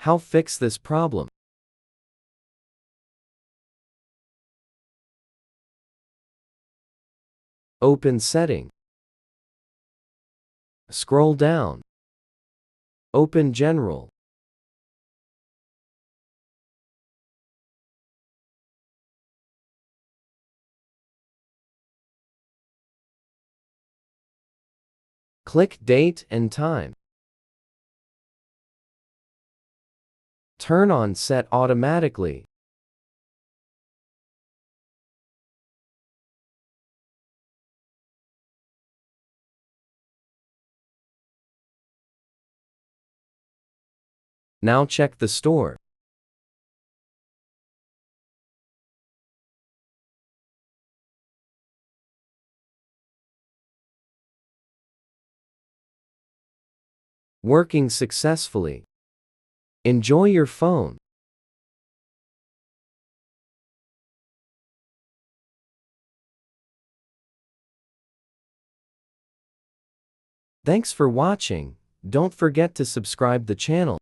How fix this problem? Open Setting. Scroll down. Open General. Click Date and Time. Turn on Set Automatically. Now check the store. Working successfully. Enjoy your phone. Thanks for watching. Don't forget to subscribe the channel.